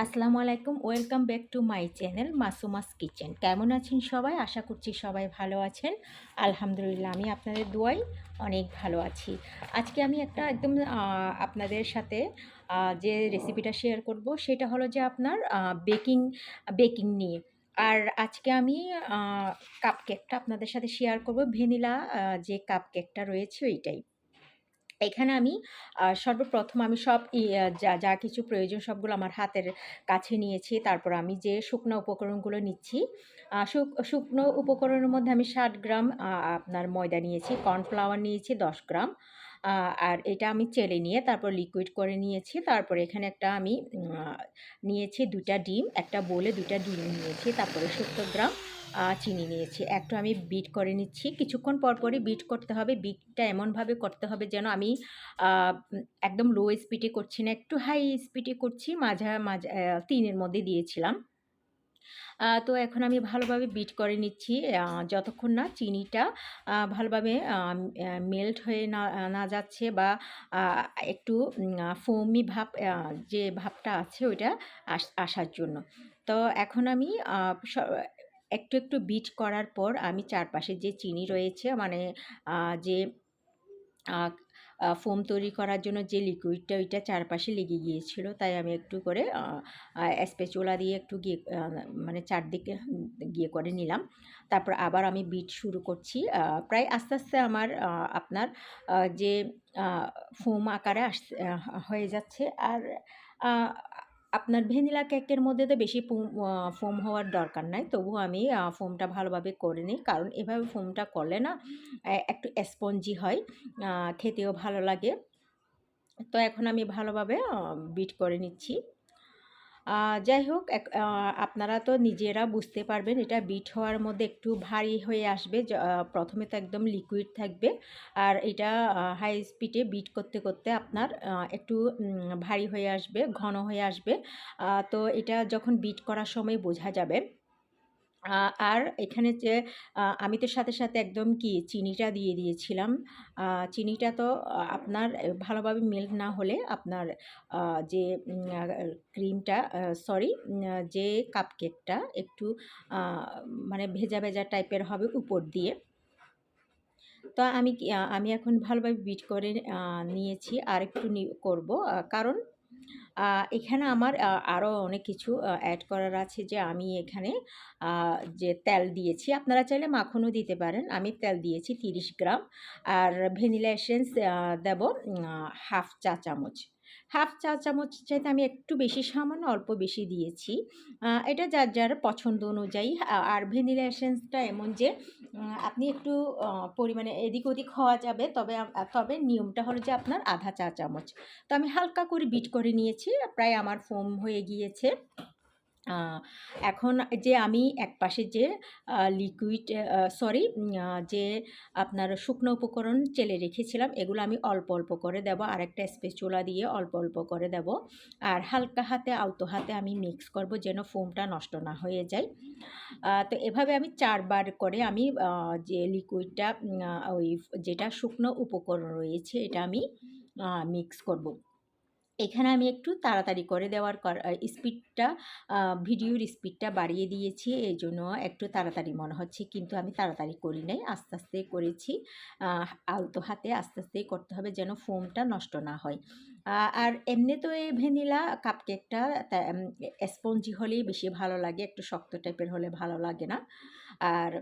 আসসালামু আলাইকুম, welcome back to my channel Masuma's kitchen. কেমন আছেন সবাই? আশা করছি সবাই ভালো আছেন। আলহামদুলিল্লাহ, আমি আপনাদের দোয়ায় অনেক ভালো আছি। আজকে আমি একটা একদম আপনাদের সাথে যে রেসিপিটা শেয়ার করব সেটা হলো যে আপনার বেকিং বেকিং নিয়ে। আর আজকে আমি কাপকেকটা আপনাদের সাথে শেয়ার করব, ভ্যানিলা যে কাপকেকটা রয়েছে ওইটাই। এখানে আমি সর্বপ্রথম আমি সব যা যা কিছু প্রয়োজন সবগুলো আমার হাতের কাছে নিয়েছি। তারপর আমি যে শুকনো উপকরণগুলো নিচ্ছি, শুকনো উপকরণের মধ্যে আমি ৬০ গ্রাম আপনার ময়দা নিয়েছি, কর্নফ্লাওয়ার নিয়েছি ১০ গ্রাম। আ আর এটা আমি চেলে নিয়ে তারপর লিকুইড করে নিয়েছি। তারপরে এখানে একটা আমি নিয়েছি ২ টা ডিম, একটা বোলে ২ টা ডিম নিয়েছি। তারপরে ৭০ গ্রাম চিনি নিয়েছি। একটু আমি বিট করে নিচ্ছি। কিছুক্ষণ পরপরই বিট করতে হবে। বিটটা এমনভাবে করতে হবে যেন আমি আ একদম লো স্পিডে করছি না, একটু হাই স্পিডে করছি। মাঝা ৩ এর মধ্যে দিয়েছিলাম। তো এখন আমি ভালোভাবে বিট করে নিচ্ছি যতক্ষণ না চিনিটা ভালোভাবে মেল্ট হয়ে না যাচ্ছে বা আ একটু ফোমি ভাব যে ভাবটা আছে ওইটা আসার জন্য। তো এখন আমি আ স একটু বিট করার পর আমি চারপাশে যে চিনি রয়েছে মানে যে আ আ ফোম তৈরি করার জন্য যে লিকুইডটা ওইটা চারপাশে লেগে গিয়েছিল। তাই আমি একটু করে আ আ স্প্যাচুলা দিয়ে একটু মানে চারদিকে গিয়ে করে নিলাম। তারপর আবার আমি বিট শুরু করছি। প্রায় আস্তে আমার আপনার যে আ ফোম আকারে হয়ে যাচ্ছে। আর আ আপনার ভ্যানিলা কেকের মধ্যে তো বেশি ফোম হওয়ার দরকার নাই। তবুও আমি ফোমটা ভালোভাবে করে নিই। কারণ এভাবে ফোমটা করলে না একটু স্পঞ্জি হয়। আ খেতেও ভালো লাগে। তো এখন আমি ভালোভাবে বিট করে নিচ্ছি। যাই হোক আপনারা তো নিজেরা বুঝতে পারবেন এটা বিট হওয়ার মধ্যে একটু ভারী হয়ে আসবে। ১ম এ তো একদম লিকুইড থাকবে। আর এটা হাই স্পিডে বিট করতে আপনার একটু ভারী হয়ে আসবে, ঘন হয়ে আসবে। তো এটা যখন বিট করার সময় বোঝা যাবে। আ আর এখানে যে আমি তো সাথে একদম চিনিটা দিয়ে দিয়েছিলাম। আ চিনিটা তো আপনার ভালোভাবে মেল্ট না হলে আপনার আ যে উম আ ক্রিমটা সরি যে কাপকেকটা একটু আ মানে ভেজা টাইপের হবে উপর দিয়ে। তো আমি এখন ভালোভাবে বিট করে নিয়েছি। আরেকটু করব। কারণ আ এখানে আমার আরো অনেক কিছু এড করার আছে যে আমি এখানে আ যে তেল দিয়েছি, আপনারা চাইলে মাখনও দিতে পারেন। আমি তেল দিয়েছি ৩০ গ্রাম। আর ভ্যানিলা এসেন্স দেব ১/২ চা চামচ। ১/২ চা চামচ চাইতে আমি একটু বেশি সামান্য অল্প বেশি দিয়েছি। এটা যার পছন্দ অনুযায়ী। আর ভ্যানিলা এসেন্সটা এমন যে আপনি একটু আ পরিমাণে এদিক ওদিক হওয়া যাবে। তবে নিয়মটা হলো যে আপনার ১/২ চা চামচ। তো আমি হালকা করে বিট করে নিয়েছি। প্রায় আমার ফোম হয়ে গিয়েছে। আ এখন যে আমি একপাশে যে লিকুইড সরি যে আপনার শুকনো উপকরণ চেলে রেখেছিলাম, এগুলো আমি অল্প করে দেব। আরেকটা স্প্যাচুলা দিয়ে অল্প করে দেব। আর হালকা হাতে আলতো হাতে আমি মিক্স করব যেন ফোমটা নষ্ট না হয়ে যায়। তো এভাবে আমি ৪ বার করে আমি যে লিকুইডটা ওই যেটা শুকনো উপকরণ রয়েছে এটা আমি মিক্স করব। এখানে আমি একটু তাড়াতাড়ি করে দেওয়ার স্পিডটা ভিডিওর স্পিডটা বাড়িয়ে দিয়েছি। এজন্য একটু তাড়াতাড়ি মনে হচ্ছে। কিন্তু আমি তাড়াতাড়ি করি নাই। আস্তে করেছি। আ আলতো হাতে আস্তেই করতে হবে যেন ফোমটা নষ্ট না হয়। আর এমনি তো এই ভ্যানিলা কাপকেকটা স্পঞ্জি হলেই বেশি ভালো লাগে। একটু শক্ত টাইপের হলে ভালো লাগে না। আর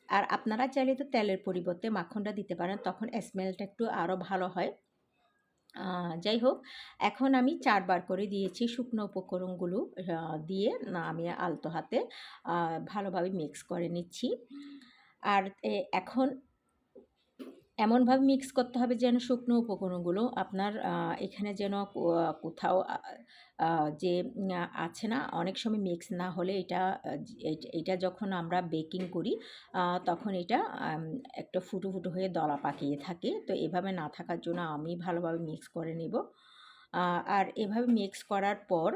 আর আপনারা চাইলে তো তেলের পরিবর্তে মাখনটা দিতে পারেন। তখন স্মেলটা একটু আরো ভালো হয়। আ যাই হোক, এখন আমি ৪ বার করে দিয়েছি শুকনো উপকরণগুলো দিয়ে আমি আলতো হাতে আ ভালোভাবে মিক্স করে নিচ্ছি। আর এখন এমনভাবে মিক্স করতে হবে যেন শুকনো উপকরণগুলো আপনার এখানে যেন কোথাও আ যে আছে না অনেক সময় মিক্স না হলে এটা এটা যখন আমরা বেকিং করি তখন এটা একটা ফুটো হয়ে দলা পাকিয়ে থাকে। তো এভাবে না থাকার জন্য আমি ভালোভাবে মিক্স করে নেব। আ আর এভাবে মিক্স করার পর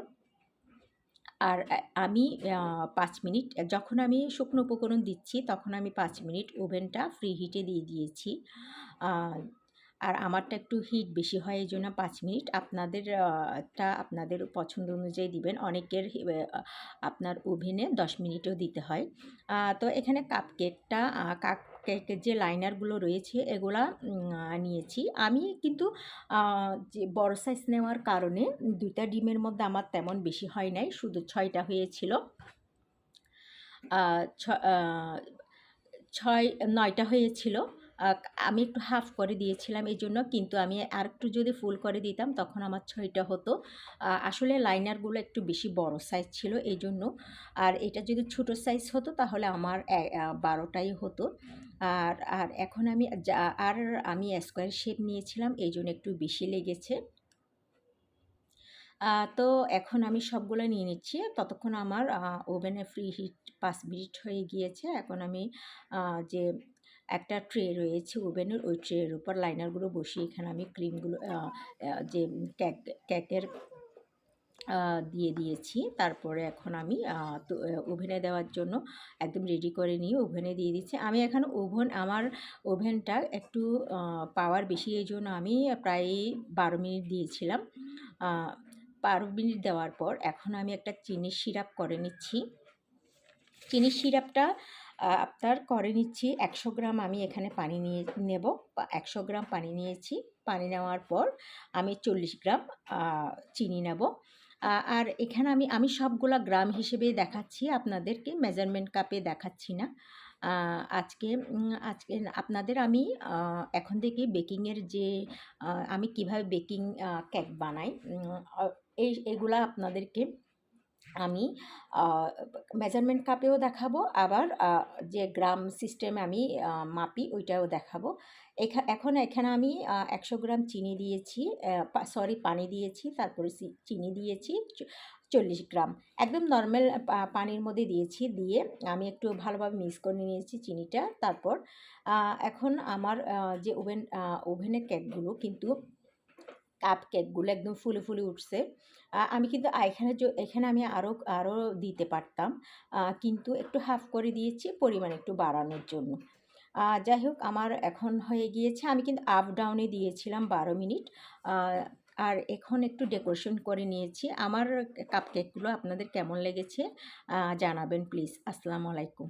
আর আমি ৫ মিনিট যখন আমি শুকনো উপকরণ দিচ্ছি তখন আমি ৫ মিনিট ওভেনটা ফ্রি হিটে দিয়ে দিয়েছি। আ আর আমারটা একটু হিট বেশি হয়, এই জন্য 5 মিনিট। আপনাদের আপনাদের পছন্দ অনুযায়ী দিবেন। অনেকের আপনার ওভেনে 10 মিনিটও দিতে হয়। তো এখানে কাপকেকটা কাপকেকের যে লাইনারগুলো রয়েছে এগুলা নিয়েছি। আমি কিন্তু যে বড় সাইজ নেওয়ার কারণে 2টা ডিমের মধ্যে আমার তেমন বেশি হয় নাই, শুধু 6টা হয়েছিল। আ ছ আ 9টা হয়েছিল। আ আমি একটু হাফ করে দিয়েছিলাম এজন্য, কিন্তু আমি আরেকটু যদি ফুল করে দিতাম তখন আমার 6টা হতো। আসলে লাইনারগুলো একটু বেশি বড় সাইজ ছিল এইজন্য। আর এটা যদি ছোট সাইজ হতো তাহলে আমার 12টাই হতো। আর এখন আমি স্কোয়ার শেপ নিয়েছিলাম, এইজন্য একটু বেশি লেগেছে। তো এখন আমি সবগুলো নিয়ে নিচ্ছি। ততক্ষণ আমার ওভেনে প্রি হিট 5 মিনিট হয়ে গিয়েছে। এখন আমি যে একটা ট্রে রয়েছে ওভেনের, ওই ট্রের উপর লাইনারগুলো বসিয়ে এখানে আমি ক্রিমগুলো যে কেকের দিয়ে দিয়েছি। তারপরে এখন আমি তো ওভেনে দেওয়ার জন্য একদম রেডি করে নিয়ে ওভেনে দিয়ে দিচ্ছি। আমি এখন আমার ওভেনটা একটু পাওয়ার বেশি, এইজন্য আমি প্রায় 12 মিনিট দিয়েছিলাম। 12 মিনিট দেওয়ার পর এখন আমি একটা চিনির সিরাপ করে নিচ্ছি। চিনির সিরাপটা আপনার করে নিচ্ছি 100 গ্রাম। আমি এখানে পানি নিয়ে নেব। 100 গ্রাম পানি নিয়েছি। পানি নেওয়ার পর আমি 40 গ্রাম চিনি নেব। আর এখানে আমি সবগুলা গ্রাম হিসেবেই দেখাচ্ছি আপনাদেরকে, মেজারমেন্ট কাপে দেখাচ্ছি না। আজকে আপনাদের আমি এখন থেকে বেকিংয়ের যে আমি কিভাবে বেকিং কেক বানাই, এগুলা আপনাদেরকে আমি মেজারমেন্ট কাপেও দেখাবো, আবার যে গ্রাম সিস্টেমে আমি মাপি ওইটাও দেখাবো। এখন এখানে আমি 100 গ্রাম চিনি দিয়েছি, পানি দিয়েছি, তারপরে চিনি দিয়েছি 40 গ্রাম। একদম নর্মাল পানির মধ্যে দিয়েছি, দিয়ে আমি একটু ভালোভাবে মিক্স করে নিয়েছি চিনিটা। তারপর এখন আমার যে ওভেনের কেকগুলো কিন্তু কাপ কেকগুলো একদম ফুলে ফুলে উঠছে। আমি কিন্তু এখানে আমি আরও দিতে পারতাম। কিন্তু একটু হাফ করে দিয়েছি পরিমাণ একটু বাড়ানোর জন্য। যাই হোক, আমার এখন হয়ে গিয়েছে। আমি কিন্তু আপ ডাউনে দিয়েছিলাম 12 মিনিট। আ আর এখন একটু ডেকোরেশন করে নিয়েছি। আমার কাপ কেকগুলো আপনাদের কেমন লেগেছে জানাবেন প্লিজ। আসসালামু আলাইকুম।